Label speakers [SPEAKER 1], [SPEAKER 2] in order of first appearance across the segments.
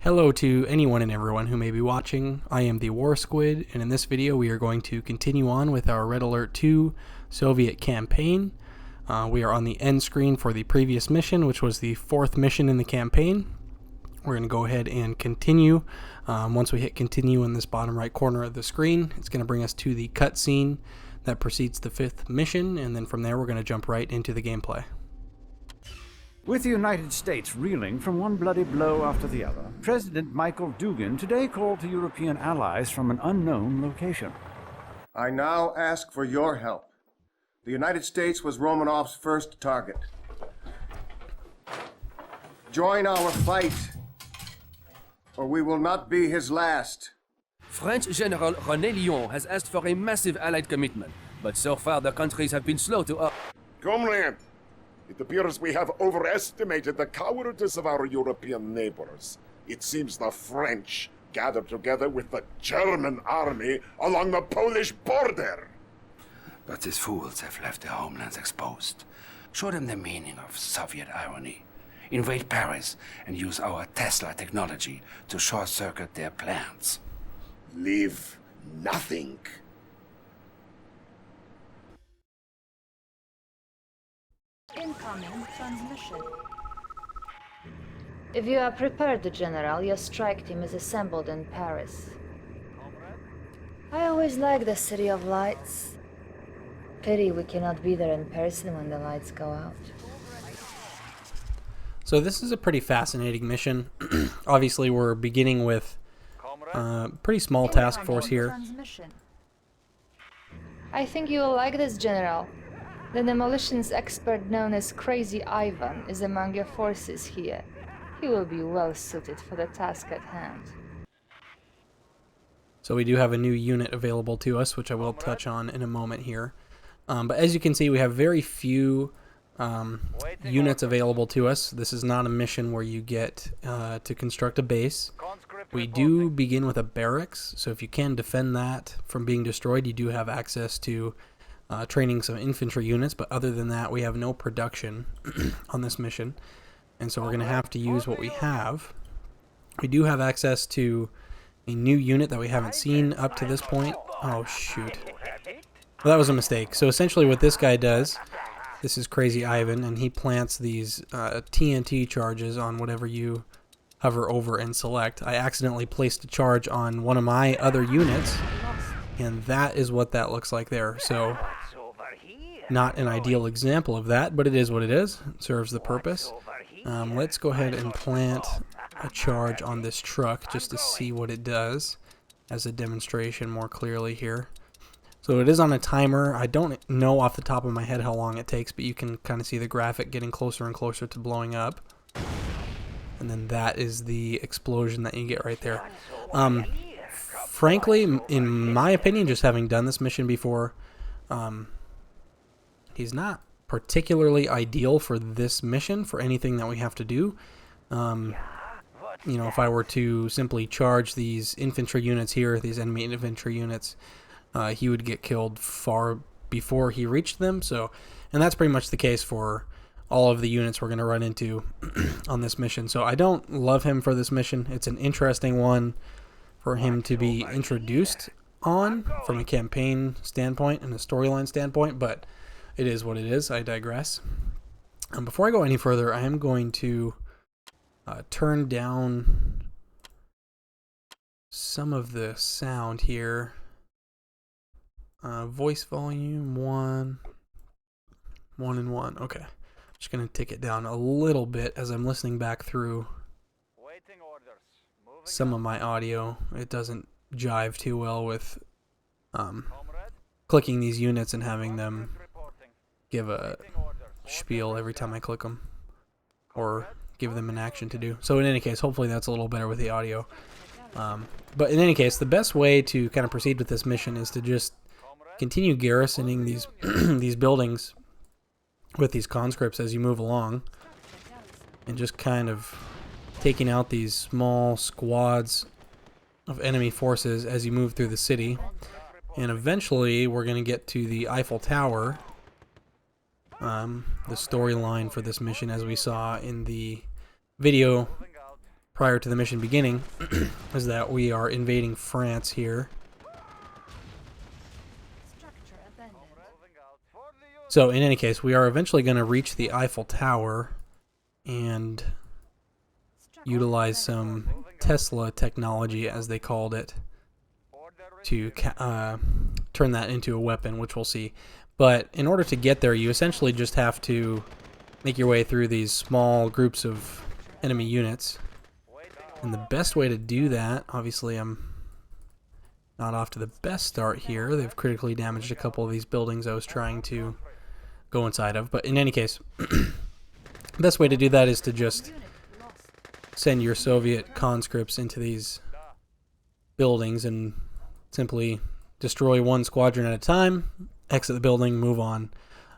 [SPEAKER 1] Hello to anyone and everyone who may be watching. I am the War Squid, and in this video we are going to continue on with our Red Alert 2 Soviet campaign. We are on the end screen for the previous mission, which was the fourth mission in the campaign. We're going to go ahead and continue. Once we hit continue in this bottom right corner of the screen, it's going to bring us to the cutscene that precedes the fifth mission, and then from there we're going to jump right into the gameplay.
[SPEAKER 2] With the United States reeling from one bloody blow after the other, President Michael Dugin today called to European allies from an unknown location.
[SPEAKER 3] I now ask for your help. The United States was Romanov's first target. Join our fight, or we will not be his last.
[SPEAKER 4] French General René Lyon has asked for a massive Allied commitment, but so far the countries have been slow to
[SPEAKER 5] Comrade, it appears we have overestimated the cowardice of our European neighbors. It seems the French gathered together with the German army along the Polish border.
[SPEAKER 6] But these fools have left their homelands exposed. Show them the meaning of Soviet irony. Invade Paris and use our Tesla technology to short-circuit their plans.
[SPEAKER 5] Leave nothing.
[SPEAKER 7] Incoming transmission. If you are prepared, General, your strike team is assembled in Paris. I always like the City of Lights. Pity we cannot be there in person when the lights go out.
[SPEAKER 1] So this is a pretty fascinating mission. Obviously we're beginning with a pretty small task force here.
[SPEAKER 7] I think you will like this, General. The demolitions expert known as Crazy Ivan is among your forces here. He will be well suited for the task at hand.
[SPEAKER 1] So we do have a new unit available to us, which I will touch on in a moment here. But as you can see, we have very few units available to us. This is not a mission where you get to construct a base. We do begin with a barracks, so if you can defend that from being destroyed, you do have access to training some infantry units, but other than that we have no production on this mission, and so we're going to have to use what we have. We do have access to a new unit that we haven't seen up to this point. Oh shoot, well, that was a mistake. So essentially what this guy does, this is Crazy Ivan, and he plants these TNT charges on whatever you hover over and select. I accidentally placed a charge on one of my other units, and that is what that looks like there. So not an ideal example of that, but it is what it is. It serves the purpose. Let's go ahead and plant a charge on this truck just to see what it does as a demonstration more clearly here. So it is on a timer. I don't know off the top of my head how long it takes, but you can kind of see the graphic getting closer and closer to blowing up. And then that is the explosion that you get right there. Frankly, in my opinion, just having done this mission before, he's not particularly ideal for this mission, for anything that we have to do. You know, if I were to simply charge these infantry units here, these enemy infantry units, he would get killed far before he reached them. So, and that's pretty much the case for all of the units we're going to run into on this mission. So I don't love him for this mission. It's an interesting one for him to be introduced on from a campaign standpoint and a storyline standpoint, but it is what it is. I digress. Before I go any further, I am going to turn down some of the sound here. Voice volume 1 and 1. Okay. Just going to tick it down a little bit as I'm listening back through some of my audio. It doesn't jive too well with clicking these units and having them give a spiel every time I click them or give them an action to do. So in any case, hopefully that's a little better with the audio. But in any case, the best way to kind of proceed with this mission is to just continue garrisoning these these buildings with these conscripts as you move along, and just kind of taking out these small squads of enemy forces as you move through the city. And eventually we're going to get to the Eiffel Tower, the storyline for this mission, as we saw in the video prior to the mission beginning is that we are invading France here. So in any case, we are eventually going to reach the Eiffel Tower and utilize some Tesla technology, as they called it, to turn that into a weapon, which we'll see. But in order to get there, you essentially just have to make your way through these small groups of enemy units. And the best way to do that, obviously I'm not off to the best start here. They've critically damaged a couple of these buildings I was trying to go inside of. But in any case, the best way to do that is to just send your Soviet conscripts into these buildings and simply destroy one squadron at a time, exit the building, move on,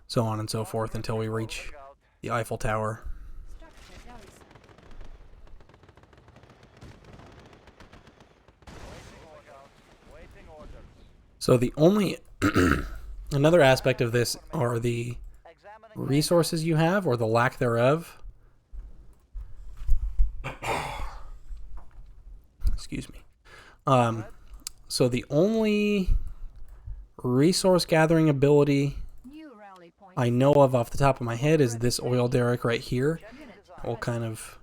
[SPEAKER 1] so on and so forth until we reach the Eiffel Tower. So the only another aspect of this are the resources you have, or the lack thereof. Excuse me. So the only resource gathering ability I know of off the top of my head is this oil derrick right here. It will kind of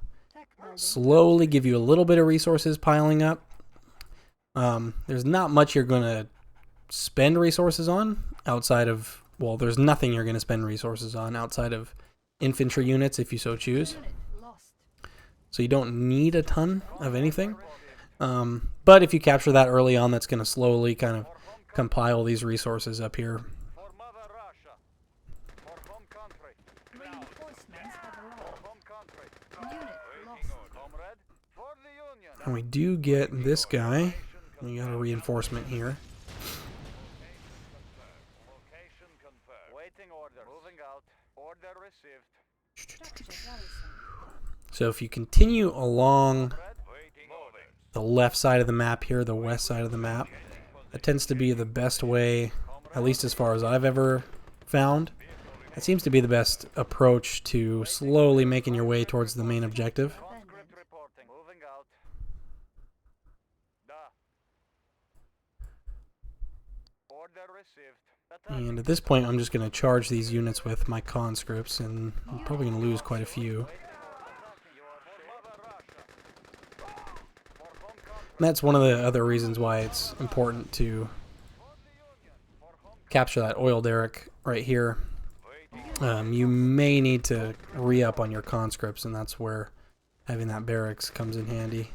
[SPEAKER 1] slowly give you a little bit of resources piling up. There's not much you're going to spend resources on outside of, well, there's nothing you're going to spend resources on outside of infantry units if you so choose. So you don't need a ton of anything. But if you capture that early on, that's going to slowly kind of compile these resources up here. And we do get this guy. We got a reinforcement here. So if you continue along the left side of the map here, the west side of the map, that tends to be the best way, at least as far as I've ever found. It seems to be the best approach to slowly making your way towards the main objective. And at this point, I'm just going to charge these units with my conscripts, and I'm probably going to lose quite a few. And that's one of the other reasons why it's important to capture that oil derrick right here. You may need to re-up on your conscripts, and that's where having that barracks comes in handy.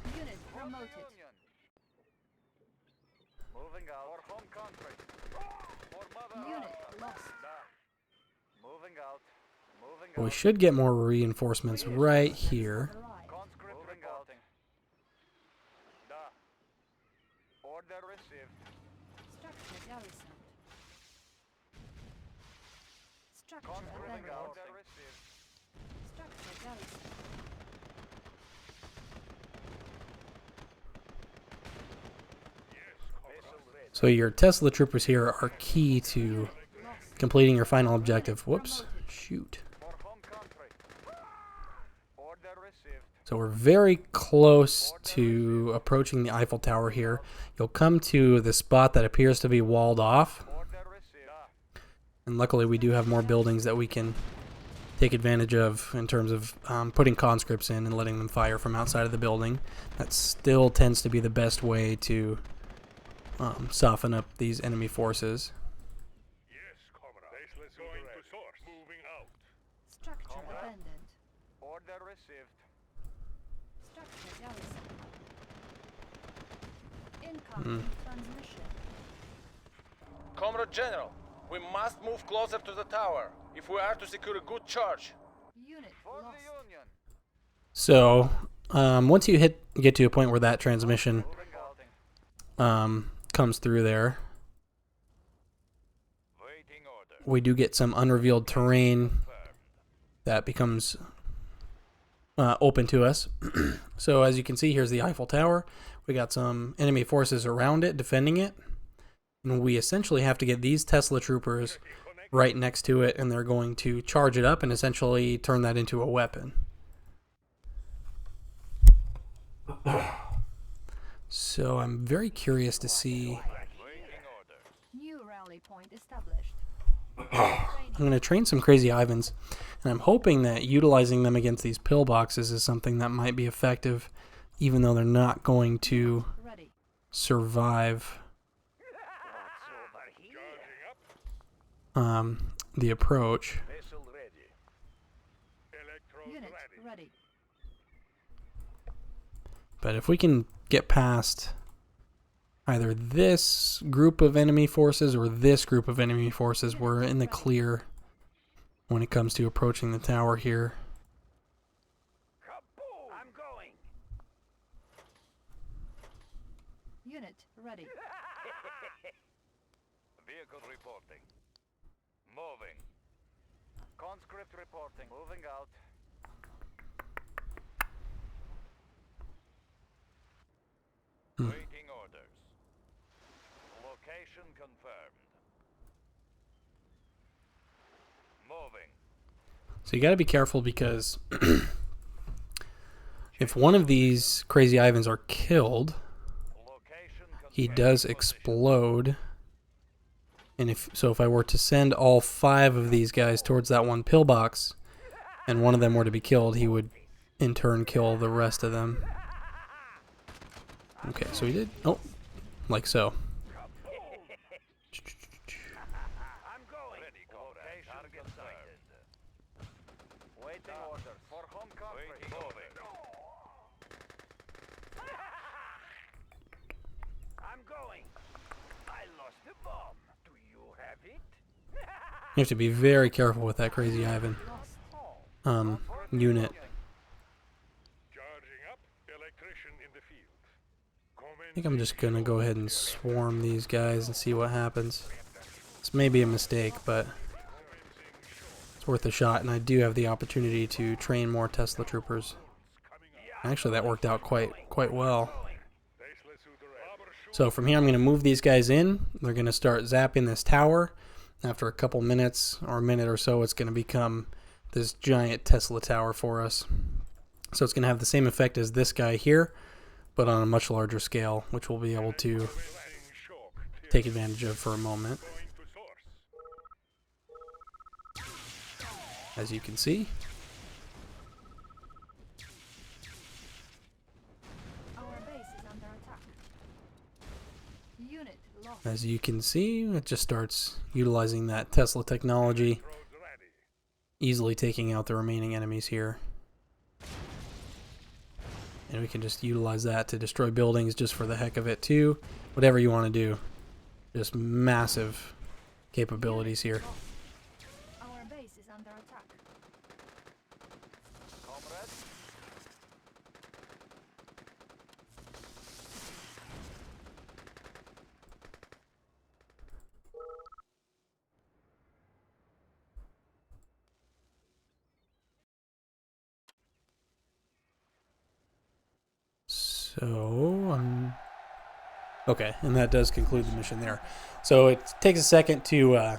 [SPEAKER 1] Well, we should get more reinforcements right here. So your Tesla troopers here are key to completing your final objective. Whoops. Shoot. So we're very close to approaching the Eiffel Tower here. You'll come to the spot that appears to be walled off. And luckily we do have more buildings that we can take advantage of in terms of putting conscripts in and letting them fire from outside of the building. That still tends to be the best way to soften up these enemy forces.
[SPEAKER 8] Comrade General, we must move closer to the tower if we are to secure a good charge.
[SPEAKER 1] So, once you get to a point where that transmission comes through there, we do get some unrevealed terrain that becomes open to us. So as you can see, here's the Eiffel Tower. We got some enemy forces around it, defending it. And we essentially have to get these Tesla troopers right next to it, and they're going to charge it up and essentially turn that into a weapon. So I'm very curious to see.
[SPEAKER 7] New rally point established.
[SPEAKER 1] I'm going to train some Crazy Ivans, and I'm hoping that utilizing them against these pillboxes is something that might be effective, even though they're not going to
[SPEAKER 7] Ready.
[SPEAKER 1] survive the approach.
[SPEAKER 7] Unit ready.
[SPEAKER 1] But if we can get past either this group of enemy forces or this group of enemy forces, we're in the clear when it comes to approaching the tower here.
[SPEAKER 2] I'm going.
[SPEAKER 7] Unit ready.
[SPEAKER 2] Vehicle reporting. Moving. Conscript reporting. Moving out. Waiting orders. Location confirmed. Moving.
[SPEAKER 1] So you got to be careful, because if one of these Crazy Ivans are killed,
[SPEAKER 2] Location
[SPEAKER 1] he does explode. And if I were to send all 5 of these guys towards that one pillbox, and one of them were to be killed, he would in turn kill the rest of them. Okay, so he did. Oh, like so.
[SPEAKER 2] I'm going. Ready, comrade. Target sighted. Waiting orders for home country. Moving. I'm going. I lost the bomb. Do you have it?
[SPEAKER 1] You have to be very careful with that Crazy Ivan unit.
[SPEAKER 5] Charging up. Electrician in the field.
[SPEAKER 1] I think I'm just going to go ahead and swarm these guys and see what happens. This may be a mistake, but it's worth a shot, and I do have the opportunity to train more Tesla troopers. Actually, that worked out quite well. So from here, I'm going to move these guys in. They're going to start zapping this tower. After a couple minutes or a minute or so, it's going to become this giant Tesla tower for us. So it's going to have the same effect as this guy here, but on a much larger scale, which we'll be able to take advantage of for a moment. As you can see.
[SPEAKER 7] Our base is under attack. Unit lost.
[SPEAKER 1] As you can see, it just starts utilizing that Tesla technology, easily taking out the remaining enemies here. And we can just utilize that to destroy buildings just for the heck of it too. Whatever you want to do. Just massive capabilities here.
[SPEAKER 7] Our base is under attack.
[SPEAKER 2] Comrades.
[SPEAKER 1] So, okay, and that does conclude the mission there. So it takes a second to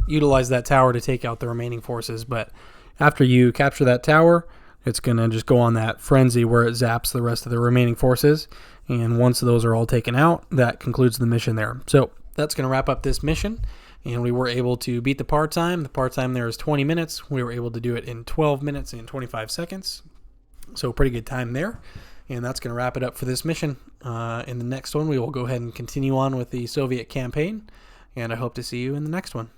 [SPEAKER 1] utilize that tower to take out the remaining forces, but after you capture that tower, it's going to just go on that frenzy where it zaps the rest of the remaining forces, and once those are all taken out, that concludes the mission there. So that's going to wrap up this mission, and we were able to beat the par time. The par time there is 20 minutes. We were able to do it in 12 minutes and 25 seconds. So pretty good time there. And that's going to wrap it up for this mission. In the next one, we will go ahead and continue on with the Soviet campaign. And I hope to see you in the next one.